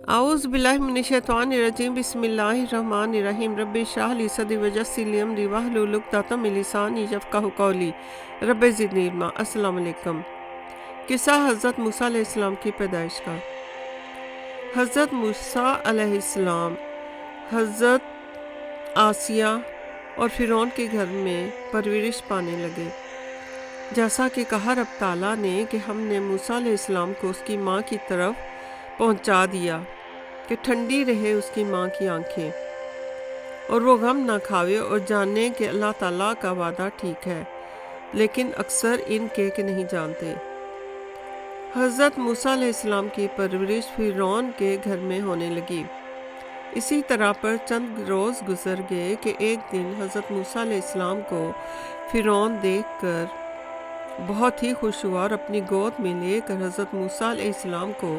اعوذ باللہ من الشیطان الرجیم بسم اللہ الرحمن الرحیم رب اشرح لی صدری ویسر لی امری واحلل عقدۃ من لسانی یفقہوا قولی رب زدنی علما۔ السلام علیکم۔ قصہ حضرت موسیٰ علیہ السلام کی پیدائش کا۔ حضرت موسیٰ علیہ السلام حضرت آسیہ اور فرعون کے گھر میں پرورش پانے لگے، جیسا کہ کہا رب تعالیٰ نے کہ ہم نے موسیٰ علیہ السلام کو اس کی ماں کی طرف پہنچا دیا کہ ٹھنڈی رہے اس کی ماں کی آنکھیں، اور وہ غم نہ کھاوے اور جانے کہ اللہ تعالیٰ کا وعدہ ٹھیک ہے، لیکن اکثر ان کے کہ نہیں جانتے۔ حضرت موسیٰ علیہ السلام کی پرورش فرعون کے گھر میں ہونے لگی۔ اسی طرح پر چند روز گزر گئے کہ ایک دن حضرت موسیٰ علیہ السلام کو فرعون دیکھ کر بہت ہی خوش ہوا اور اپنی گود میں لے کر حضرت موسیٰ علیہ السلام کو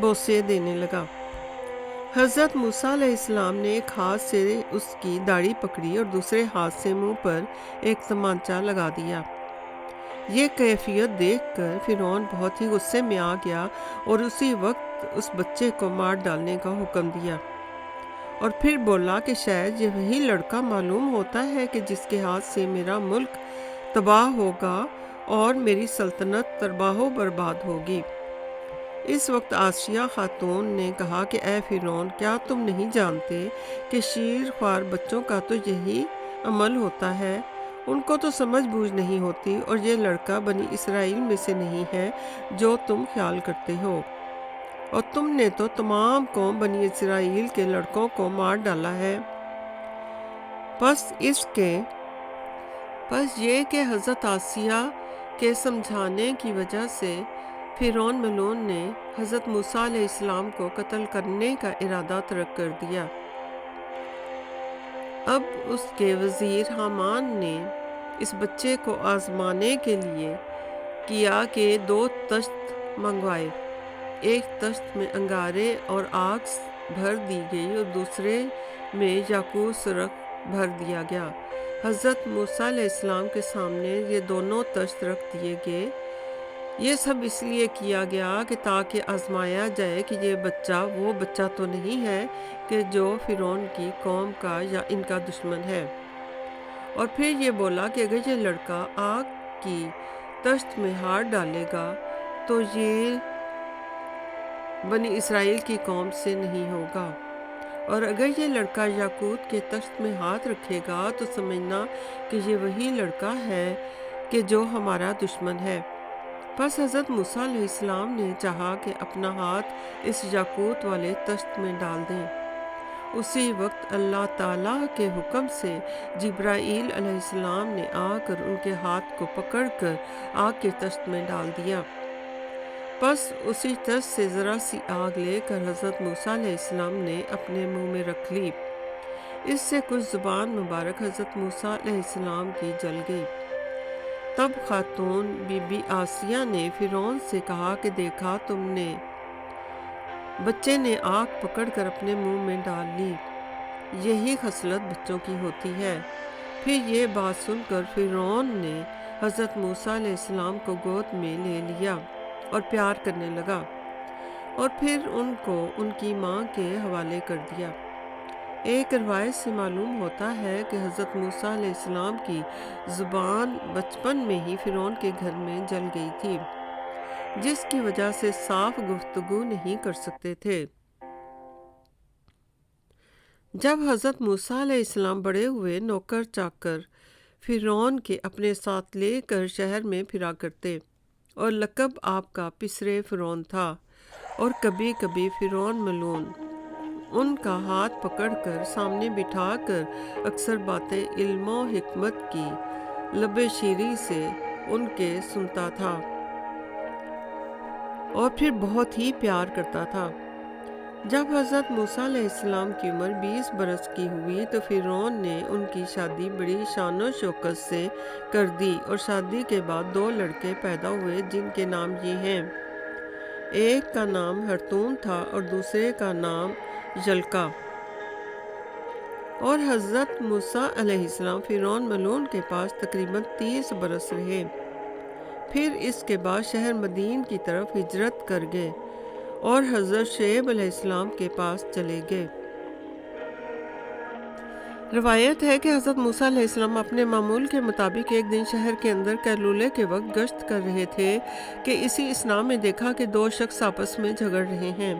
بوسے دینے لگا۔ حضرت موسیٰ علیہ السلام نے ایک ہاتھ سے اس کی داڑھی پکڑی اور دوسرے ہاتھ سے منہ پر ایک تمانچہ لگا دیا۔ یہ کیفیت دیکھ کر فرعون بہت ہی غصے میں آ گیا اور اسی وقت اس بچے کو مار ڈالنے کا حکم دیا، اور پھر بولا کہ شاید یہ وہی لڑکا معلوم ہوتا ہے کہ جس کے ہاتھ سے میرا ملک تباہ ہوگا اور میری سلطنت تباہ و برباد ہوگی۔ اس وقت آسیہ خاتون نے کہا کہ اے فرعون، کیا تم نہیں جانتے کہ شیر خوار بچوں کا تو یہی عمل ہوتا ہے؟ ان کو تو سمجھ بوجھ نہیں ہوتی، اور یہ لڑکا بنی اسرائیل میں سے نہیں ہے جو تم خیال کرتے ہو، اور تم نے تو تمام قوم بنی اسرائیل کے لڑکوں کو مار ڈالا ہے۔ پس یہ کہ حضرت آسیہ کے سمجھانے کی وجہ سے فرعون ملعون نے حضرت موسیٰ علیہ السلام کو قتل کرنے کا ارادہ ترک کر دیا۔ اب اس کے وزیر حامان نے اس بچے کو آزمانے کے لیے کیا کہ 2 تشت منگوائے۔ ایک تشت میں انگارے اور آگ بھر دی گئی اور دوسرے میں یاقوت سرخ بھر دیا گیا۔ حضرت موسیٰ علیہ السلام کے سامنے یہ دونوں تشت رکھ دیے گئے۔ یہ سب اس لیے کیا گیا کہ تاکہ آزمایا جائے کہ یہ بچہ وہ بچہ تو نہیں ہے کہ جو فرعون کی قوم کا یا ان کا دشمن ہے۔ اور پھر یہ بولا کہ اگر یہ لڑکا آگ کی تشت میں ہاتھ ڈالے گا تو یہ بنی اسرائیل کی قوم سے نہیں ہوگا، اور اگر یہ لڑکا یاقوت کے تشت میں ہاتھ رکھے گا تو سمجھنا کہ یہ وہی لڑکا ہے کہ جو ہمارا دشمن ہے۔ پس حضرت موسیٰ علیہ السلام نے چاہا کہ اپنا ہاتھ اس یاقوت والے تشت میں ڈال دیں۔ اسی وقت اللہ تعالیٰ کے حکم سے جبرائیل علیہ السلام نے آ کر ان کے ہاتھ کو پکڑ کر آگ کے تشت میں ڈال دیا۔ پس اسی تشت سے ذرا سی آگ لے کر حضرت موسیٰ علیہ السلام نے اپنے منہ میں رکھ لی۔ اس سے کچھ زبان مبارک حضرت موسیٰ علیہ السلام کی جل گئی۔ تب خاتون بی بی آسیہ نے فرعون سے کہا کہ دیکھا تم نے، بچے نے آگ پکڑ کر اپنے منہ میں ڈال لی، یہی خصلت بچوں کی ہوتی ہے۔ پھر یہ بات سن کر فرعون نے حضرت موسیٰ علیہ السلام کو گود میں لے لیا اور پیار کرنے لگا، اور پھر ان کو ان کی ماں کے حوالے کر دیا۔ ایک روایت سے معلوم ہوتا ہے کہ حضرت موسیٰ علیہ السلام کی زبان بچپن میں ہی فرعون کے گھر میں جل گئی تھی، جس کی وجہ سے صاف گفتگو نہیں کر سکتے تھے۔ جب حضرت موسیٰ علیہ السلام بڑے ہوئے، نوکر چاکر فرعون کے اپنے ساتھ لے کر شہر میں پھرا کرتے، اور لقب آپ کا پسرے فرعون تھا، اور کبھی کبھی فرعون ملعون ان کا ہاتھ پکڑ کر سامنے بٹھا کر اکثر باتیں علم و حکمت کی لب شیری سے ان کے سنتا تھا، اور پھر بہت ہی پیار کرتا تھا۔ جب حضرت موسیٰ علیہ السلام کی عمر 20 برس کی ہوئی تو فرعون نے ان کی شادی بڑی شان و شوکت سے کر دی، اور شادی کے بعد 2 لڑکے پیدا ہوئے جن کے نام یہ ہیں۔ ایک کا نام ہرتون تھا اور دوسرے کا نام یلکا۔ اور حضرت موسیٰ علیہ السلام فرعون ملعون کے پاس تقریباً 30 برس رہے۔ پھر اس کے بعد شہر مدین کی طرف ہجرت کر گئے، اور حضرت شعیب علیہ السلام کے پاس چلے گئے۔ روایت ہے کہ حضرت موسیٰ علیہ السلام اپنے معمول کے مطابق ایک دن شہر کے اندر کیلولے کے وقت گشت کر رہے تھے کہ اسی اثناء میں دیکھا کہ دو شخص آپس میں جھگڑ رہے ہیں۔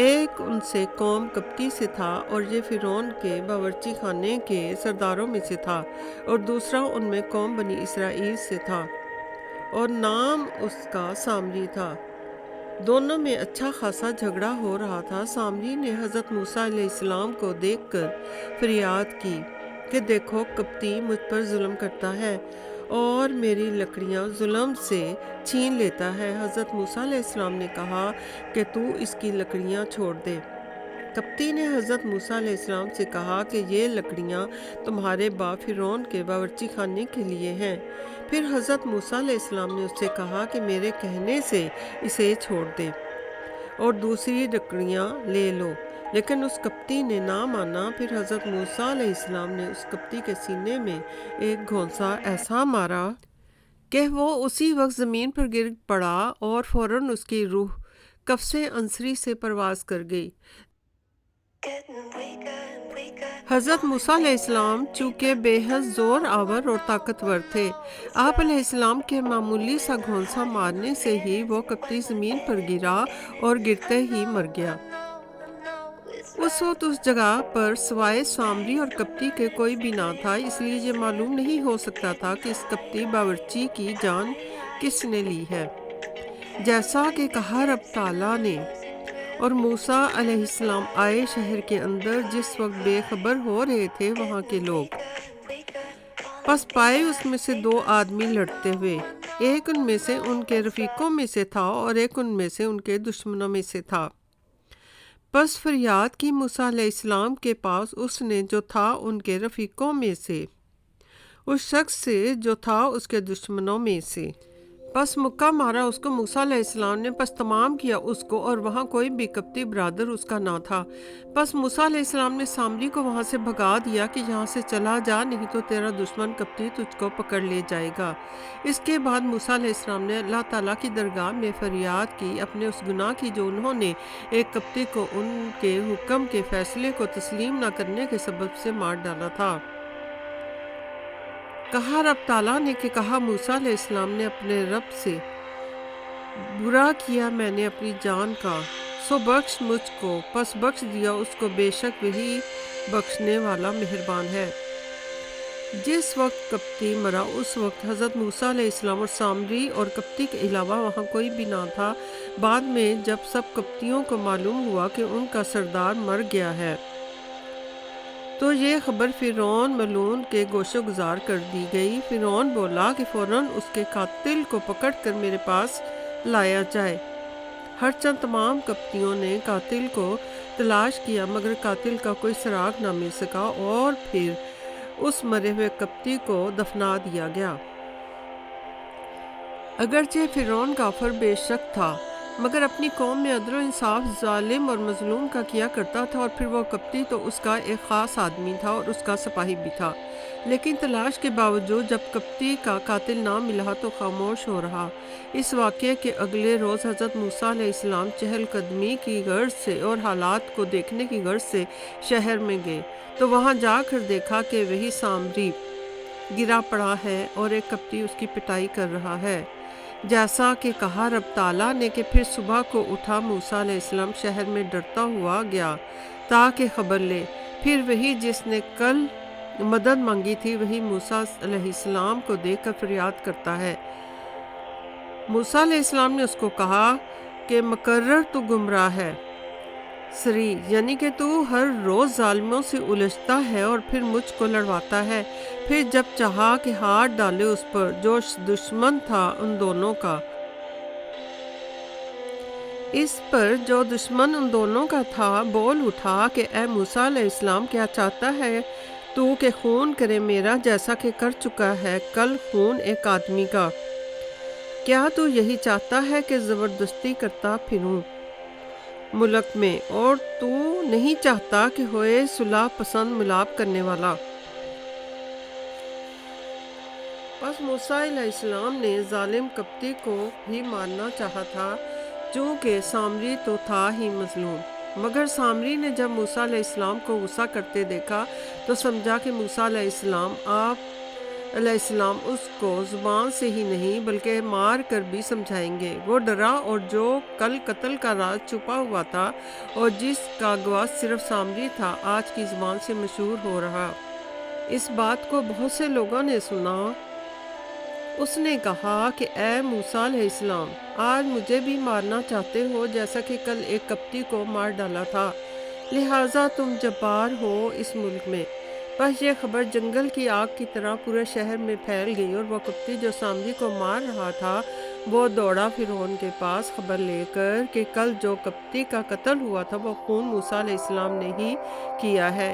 ایک ان سے قوم قبطی سے تھا اور یہ فرعون کے باورچی خانے کے سرداروں میں سے تھا، اور دوسرا ان میں قوم بنی اسرائیل سے تھا اور نام اس کا سامری تھا۔ دونوں میں اچھا خاصا جھگڑا ہو رہا تھا۔ سامری نے حضرت موسیٰ علیہ السلام کو دیکھ کر فریاد کی کہ دیکھو، قبطی مجھ پر ظلم کرتا ہے اور میری لکڑیاں ظلم سے چھین لیتا ہے۔ حضرت موسیٰ علیہ السلام نے کہا کہ تو اس کی لکڑیاں چھوڑ دے۔ قبطی نے حضرت موسیٰ علیہ السلام سے کہا کہ یہ لکڑیاں تمہارے باپ فرعون کے باورچی خانے کے لیے ہیں۔ پھر حضرت موسیٰ علیہ السلام نے اس سے کہا کہ میرے کہنے سے اسے چھوڑ دے اور دوسری لکڑیاں لے لو، لیکن اس قبطی نے نہ مانا۔ پھر حضرت موسیٰ علیہ السلام نے اس قبطی کے سینے میں ایک گھونسا ایسا مارا کہ وہ اسی وقت زمین پر گر پڑا اور فوراً اس کی روح قفص عنصری سے پرواز کر گئی۔ حضرت موسیٰ علیہ السلام چونکہ بے حد زور آور اور طاقتور تھے، آپ علیہ السلام کے معمولی سا گھونسا مارنے سے ہی وہ قبطی زمین پر گرا اور گرتے ہی مر گیا۔ اس وقت اس جگہ پر سوائے سامری اور قبطی کے کوئی بھی نہ تھا، اس لیے یہ معلوم نہیں ہو سکتا تھا کہ اس قبطی باورچی کی جان کس نے لی ہے۔ جیسا کہ کہا رب تعالیٰ نے، اور موسیٰ علیہ السلام آئے شہر کے اندر جس وقت بے خبر ہو رہے تھے وہاں کے لوگ، پس پائے اس میں سے دو آدمی لڑتے ہوئے، ایک ان میں سے ان کے رفیقوں میں سے تھا اور ایک ان میں سے ان کے دشمنوں میں سے تھا۔ پس فریاد کی موسیٰ علیہ السلام کے پاس اس نے جو تھا ان کے رفیقوں میں سے، اس شخص سے جو تھا اس کے دشمنوں میں سے۔ پس مکہ مارا اس کو موسیٰ علیہ السلام نے، پس تمام کیا اس کو، اور وہاں کوئی بھی قبطی برادر اس کا نہ تھا۔ پس موسیٰ علیہ السلام نے سامری کو وہاں سے بھگا دیا کہ یہاں سے چلا جا، نہیں تو تیرا دشمن قبطی تجھ کو پکڑ لے جائے گا۔ اس کے بعد موسیٰ علیہ السلام نے اللہ تعالیٰ کی درگاہ میں فریاد کی اپنے اس گناہ کی جو انہوں نے ایک قبطی کو ان کے حکم کے فیصلے کو تسلیم نہ کرنے کے سبب سے مار ڈالا تھا۔ کہا رب تعالیٰ نے کہ کہا موسیٰ علیہ السلام نے اپنے رب سے، برا کیا میں نے اپنی جان کا، سو بخش مجھ کو۔ پس بخش دیا اس کو، بے شک وہی بخشنے والا مہربان ہے۔ جس وقت قبطی مرا اس وقت حضرت موسیٰ علیہ السلام اور سامری اور قبطی کے علاوہ وہاں کوئی بھی نہ تھا۔ بعد میں جب سب قبطیوں کو معلوم ہوا کہ ان کا سردار مر گیا ہے، تو یہ خبر فرعون ملعون کے گوش گزار کر دی گئی۔ فرعون بولا کہ فوراً اس کے قاتل کو پکڑ کر میرے پاس لایا جائے۔ ہرچند تمام قبطیوں نے قاتل کو تلاش کیا مگر قاتل کا کوئی سراغ نہ مل سکا، اور پھر اس مرے ہوئے قبطی کو دفنا دیا گیا۔ اگرچہ فرعون کافر بے شک تھا، مگر اپنی قوم میں عدل و انصاف ظالم اور مظلوم کا کیا کرتا تھا، اور پھر وہ قبطی تو اس کا ایک خاص آدمی تھا اور اس کا سپاہی بھی تھا۔ لیکن تلاش کے باوجود جب قبطی کا قاتل نہ ملا تو خاموش ہو رہا۔ اس واقعے کے اگلے روز حضرت موسیٰ علیہ السلام چہل قدمی کی غرض سے اور حالات کو دیکھنے کی غرض سے شہر میں گئے، تو وہاں جا کر دیکھا کہ وہی سامری گرا پڑا ہے اور ایک قبطی اس کی پٹائی کر رہا ہے۔ جیسا کہ کہا رب تعالیٰ نے کہ پھر صبح کو اٹھا موسیٰ علیہ السلام شہر میں ڈرتا ہوا گیا تاکہ خبر لے۔ پھر وہی جس نے کل مدد مانگی تھی وہی موسیٰ علیہ السلام کو دیکھ کر فریاد کرتا ہے۔ موسیٰ علیہ السلام نے اس کو کہا کہ مقرر تو گمراہ ہے سری، یعنی کہ تو ہر روز ظالموں سے الجھتا ہے اور پھر مجھ کو لڑواتا ہے۔ پھر جب چاہا کہ ہاتھ ڈالے اس پر جو دشمن تھا ان دونوں کا، اس پر جو دشمن ان دونوں کا تھا، بول اٹھا کہ اے موسیٰ علیہ السلام، کیا چاہتا ہے تو کہ خون کرے میرا جیسا کہ کر چکا ہے کل خون ایک آدمی کا؟ کیا تو یہی چاہتا ہے کہ زبردستی کرتا پھروں ملک میں، اور تو نہیں چاہتا کہ ہوئے صلح پسند ملاپ کرنے والا؟ پس موسیٰ علیہ السلام نے ظالم قبطی کو بھی مارنا چاہا تھا، چونکہ سامری تو تھا ہی مظلوم۔ مگر سامری نے جب موسیٰ علیہ السلام کو غصہ کرتے دیکھا تو سمجھا کہ موسیٰ علیہ السلام اس کو زبان سے ہی نہیں بلکہ مار کر بھی سمجھائیں گے۔ وہ ڈرا اور جو کل قتل کا راز چھپا ہوا تھا اور جس کا گواہ صرف سامری تھا، آج کی زبان سے مشہور ہو رہا۔ اس بات کو بہت سے لوگوں نے سنا۔ اس نے کہا کہ اے موسیٰ علیہ السلام، آج مجھے بھی مارنا چاہتے ہو جیسا کہ کل ایک کپٹی کو مار ڈالا تھا، لہٰذا تم جبار ہو اس ملک میں۔ بس یہ خبر جنگل کی آگ کی طرح پورے شہر میں پھیل گئی اور وہ کپٹی جو سامری کو مار رہا تھا وہ دوڑا فرعون کے پاس خبر لے کر کہ کل جو کپٹی کا قتل ہوا تھا وہ خون موسیٰ علیہ السلام نے ہی کیا ہے۔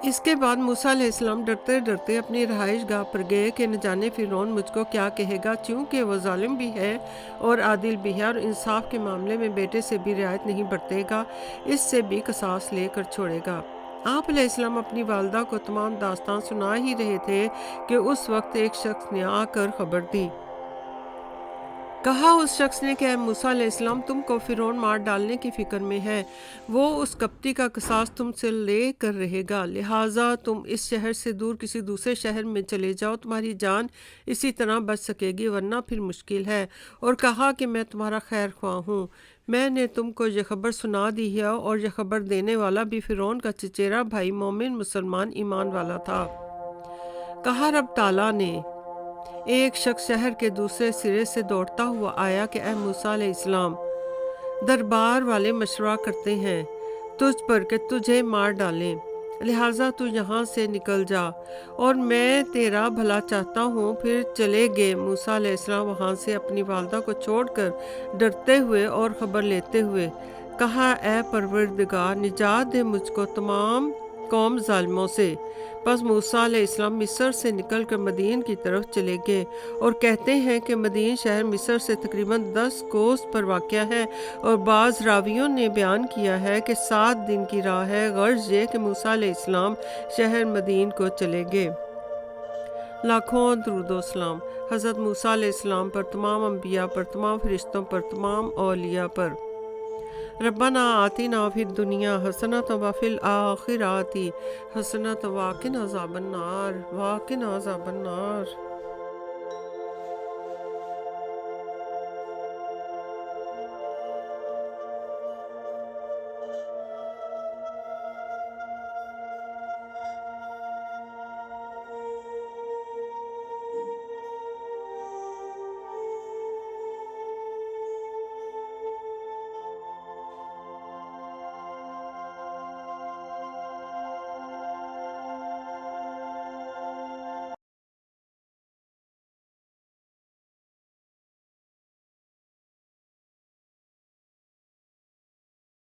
اس کے بعد موسیٰ علیہ السلام ڈرتے ڈرتے اپنی رہائش گاہ پر گئے کہ نہ جانے فرعون مجھ کو کیا کہے گا، چونکہ وہ ظالم بھی ہے اور عادل بھی ہے اور انصاف کے معاملے میں بیٹے سے بھی رعایت نہیں برتے گا، اس سے بھی قصاص لے کر چھوڑے گا۔ آپ علیہ السلام اپنی والدہ کو تمام داستان سنا ہی رہے تھے کہ اس وقت ایک شخص نے آ کر خبر دی۔ کہا اس شخص نے کہ اے موسیٰ علیہ السلام، تم کو فرعون مار ڈالنے کی فکر میں ہے، وہ اس کپٹی کا قصاص تم سے لے کر رہے گا، لہٰذا تم اس شہر سے دور کسی دوسرے شہر میں چلے جاؤ، تمہاری جان اسی طرح بچ سکے گی ورنہ پھر مشکل ہے۔ اور کہا کہ میں تمہارا خیر خواہ ہوں، میں نے تم کو یہ خبر سنا دی ہے، اور یہ خبر دینے والا بھی فرعون کا چچیرا بھائی مومن مسلمان ایمان والا تھا۔ کہا رب تعالیٰ نے، ایک شخص شہر کے دوسرے سرے سے دوڑتا ہوا آیا کہ اے موسیٰ علیہ السلام، دربار والے مشورہ کرتے ہیں تجھ پر کہ تجھے مار ڈالیں، لہٰذا تو یہاں سے نکل جا اور میں تیرا بھلا چاہتا ہوں۔ پھر چلے گئے موسیٰ علیہ السلام وہاں سے اپنی والدہ کو چھوڑ کر، ڈرتے ہوئے اور خبر لیتے ہوئے۔ کہا اے پروردگار، نجات دے مجھ کو تمام قوم ظالموں سے۔ پس موسیٰ علیہ السلام مصر سے نکل کر مدین کی طرف چلے گئے، اور کہتے ہیں کہ مدین شہر مصر سے تقریباً 10 کوس پر واقع ہے، اور بعض راویوں نے بیان کیا ہے کہ 7 دن کی راہ ہے۔ غرض یہ کہ موسیٰ علیہ السلام شہر مدین کو چلے گئے۔ لاکھوں درود و سلام حضرت موسیٰ علیہ السلام پر، تمام انبیاء پر، تمام فرشتوں پر، تمام اولیاء پر۔ ربنا آتنا فی الدنیا حسنۃ وفی الآخرۃ حسنۃ وقنا عذاب النار۔